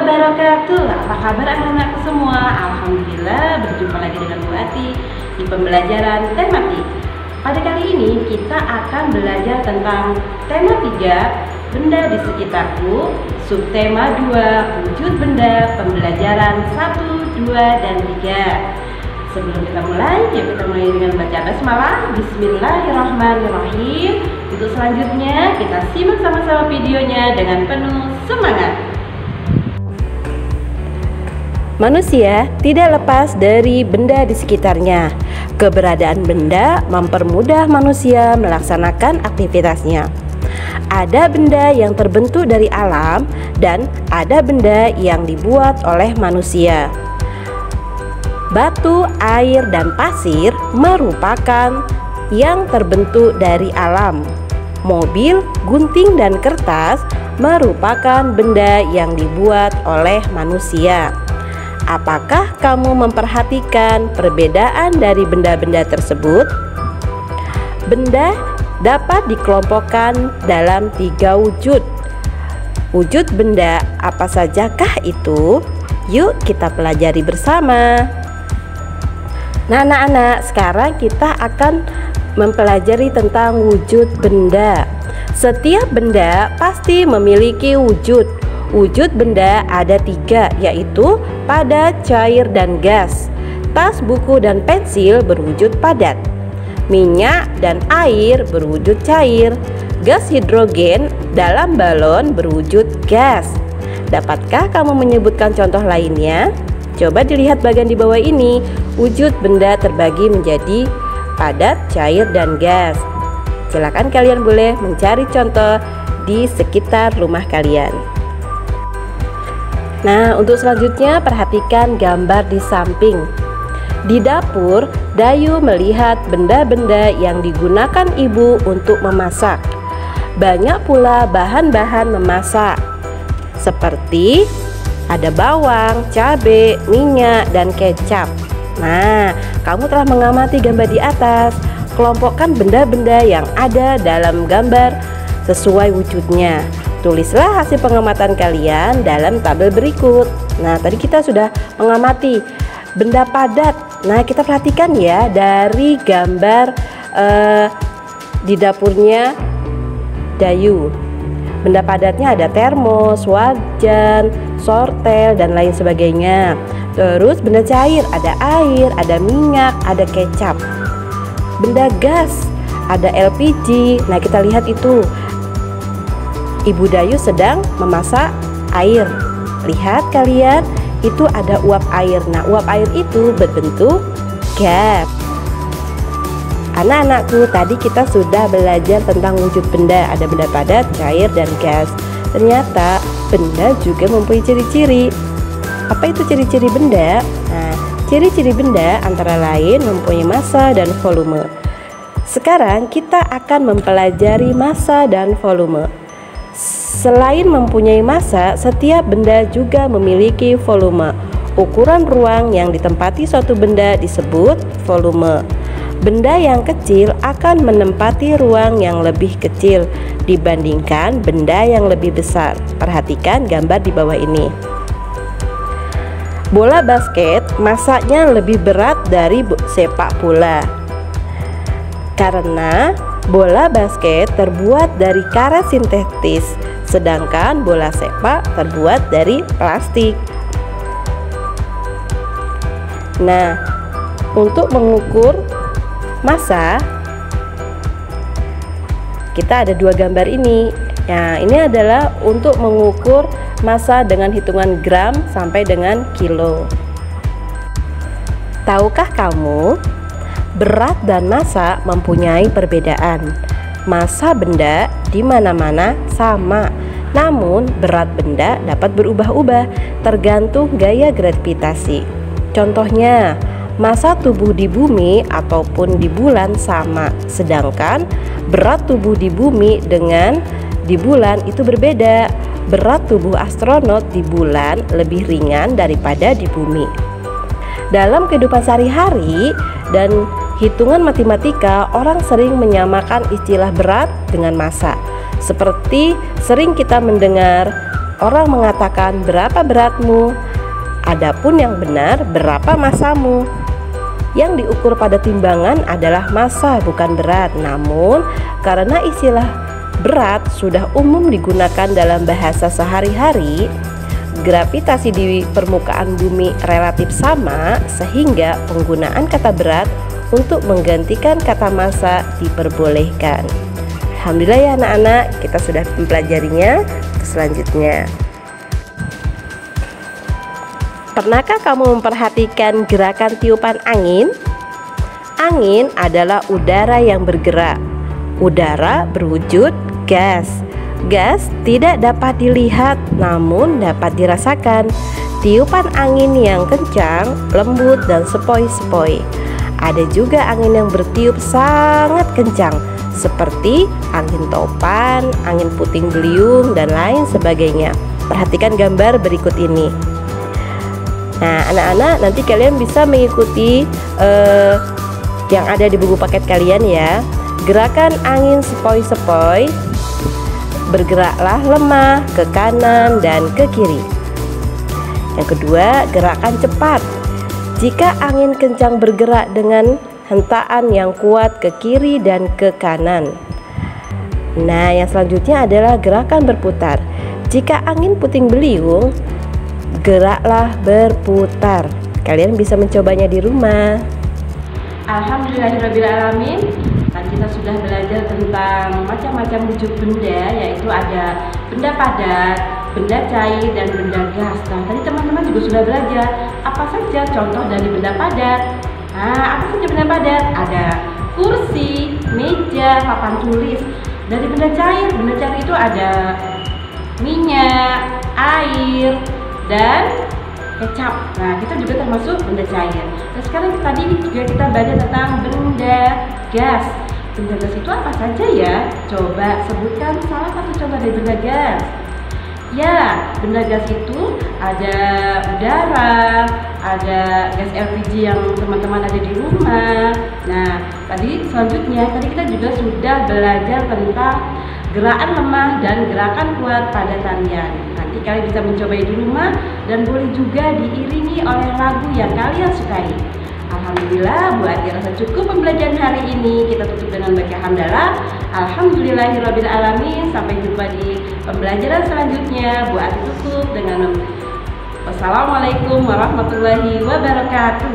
wabarakatuh. Apa kabar anak-anakku semua? Alhamdulillah berjumpa lagi dengan Bu Ati di pembelajaran tematik. Pada kali ini kita akan belajar tentang tema 3, benda di sekitarku, subtema 2, wujud benda, pembelajaran 1, 2, dan 3. Sebelum kita mulai, yuk kita mulai dengan baca basmalah. Bismillahirrahmanirrahim. Untuk selanjutnya kita simak sama-sama videonya dengan penuh semangat. Manusia tidak lepas dari benda di sekitarnya. Keberadaan benda mempermudah manusia melaksanakan aktivitasnya. Ada benda yang terbentuk dari alam dan ada benda yang dibuat oleh manusia. Batu, air, dan pasir merupakan yang terbentuk dari alam. Mobil, gunting, dan kertas merupakan benda yang dibuat oleh manusia. Apakah kamu memperhatikan perbedaan dari benda-benda tersebut? Benda dapat dikelompokkan dalam 3 wujud. Wujud benda apa sajakah itu? Yuk kita pelajari bersama. Nah anak-anak, sekarang kita akan mempelajari tentang wujud benda. Setiap benda pasti memiliki wujud. Wujud benda ada 3, yaitu padat, cair, dan gas. Tas, buku, dan pensil berwujud padat. Minyak dan air berwujud cair. Gas hidrogen dalam balon berwujud gas. Dapatkah kamu menyebutkan contoh lainnya? Coba dilihat bagian di bawah ini. Wujud benda terbagi menjadi padat, cair, dan gas. Silakan kalian boleh mencari contoh di sekitar rumah kalian. Nah, untuk selanjutnya perhatikan gambar di samping. Di dapur, Dayu melihat benda-benda yang digunakan ibu untuk memasak. Banyak pula bahan-bahan memasak, seperti ada bawang, cabai, minyak, dan kecap. Nah, kamu telah mengamati gambar di atas. Kelompokkan benda-benda yang ada dalam gambar sesuai wujudnya. Tulislah hasil pengamatan kalian dalam tabel berikut. Nah, tadi kita sudah mengamati benda padat. Nah, kita perhatikan ya dari gambar di dapurnya Dayu. Benda padatnya ada termos, wajan, sortel, dan lain sebagainya. Terus benda cair ada air, ada minyak, ada kecap. Benda gas ada LPG. Nah, kita lihat itu. Ibu Dayu sedang memasak air. Lihat kalian, itu ada uap air. Nah, uap air itu berbentuk gas. Anak-anakku, tadi kita sudah belajar tentang wujud benda. Ada benda padat, cair, dan gas. Ternyata benda juga mempunyai ciri-ciri. Apa itu ciri-ciri benda? Nah, ciri-ciri benda antara lain mempunyai massa dan volume. Sekarang kita akan mempelajari massa dan volume. Selain mempunyai massa, setiap benda juga memiliki volume. Ukuran ruang yang ditempati suatu benda disebut volume. Benda yang kecil akan menempati ruang yang lebih kecil dibandingkan benda yang lebih besar. Perhatikan gambar di bawah ini. Bola basket massanya lebih berat dari sepak bola. Karena bola basket terbuat dari karet sintetis, sedangkan bola sepak terbuat dari plastik. Nah, untuk mengukur massa, kita ada 2 gambar ini. Nah, ini adalah untuk mengukur massa dengan hitungan gram sampai dengan kilo. Tahukah kamu, berat dan massa mempunyai perbedaan. Massa benda di mana-mana sama, namun berat benda dapat berubah-ubah tergantung gaya gravitasi. Contohnya, massa tubuh di bumi ataupun di bulan sama, sedangkan berat tubuh di bumi dengan di bulan itu berbeda. Berat tubuh astronot di bulan lebih ringan daripada di bumi. Dalam kehidupan sehari-hari dan hitungan matematika, orang sering menyamakan istilah berat dengan massa. Seperti sering kita mendengar Orang mengatakan berapa beratmu, adapun yang benar berapa masamu. Yang diukur pada timbangan adalah massa, bukan berat. Namun karena istilah berat sudah umum digunakan dalam bahasa sehari-hari, gravitasi di permukaan bumi relatif sama, sehingga penggunaan kata berat untuk menggantikan kata massa diperbolehkan. Alhamdulillah ya anak-anak, kita sudah mempelajarinya. Selanjutnya, pernahkah kamu memperhatikan gerakan tiupan angin? Angin adalah udara yang bergerak. Udara berwujud gas. Gas tidak dapat dilihat namun dapat dirasakan. Tiupan angin yang kencang, lembut, dan sepoi-sepoi. Ada juga angin yang bertiup sangat kencang, seperti angin topan, angin puting beliung, dan lain sebagainya. Perhatikan gambar berikut ini. Nah, anak-anak, nanti kalian bisa mengikuti yang ada di buku paket kalian ya. Gerakan angin sepoi-sepoi, bergeraklah lemah ke kanan dan ke kiri. Yang kedua, gerakan cepat. Jika angin kencang bergerak dengan hentaan yang kuat ke kiri dan ke kanan. Nah, yang selanjutnya adalah gerakan berputar. Jika angin puting beliung, geraklah berputar. Kalian bisa mencobanya di rumah. Alhamdulillahirrabbilalamin. Tadi kita sudah belajar tentang macam-macam wujud benda, yaitu ada benda padat, benda cair, dan benda gas. Nah, tadi teman-teman juga sudah belajar apa saja contoh dari benda padat. Nah, apa saja benda padat? Ada kursi, meja, papan tulis. Dari benda cair itu ada minyak, air, dan kecap. Nah, kita juga termasuk benda cair. Nah, sekarang tadi juga kita belajar tentang benda gas. Benda gas itu apa saja ya? Coba sebutkan salah satu contoh dari benda gas. Ya, benda gas itu ada udara, ada gas LPG yang teman-teman ada di rumah. Nah, selanjutnya kita juga sudah belajar tentang gerakan lemah dan gerakan kuat pada tarian. Nanti kalian bisa mencoba di rumah dan boleh juga diiringi oleh lagu yang kalian sukai. Alhamdulillah, Bu Ati rasa cukup pembelajaran hari ini. Kita tutup dengan baca hamdalah. Alhamdulillahirrabbilalamin. Sampai jumpa di pembelajaran selanjutnya. Bu Ati tutup dengan wassalamualaikum warahmatullahi wabarakatuh.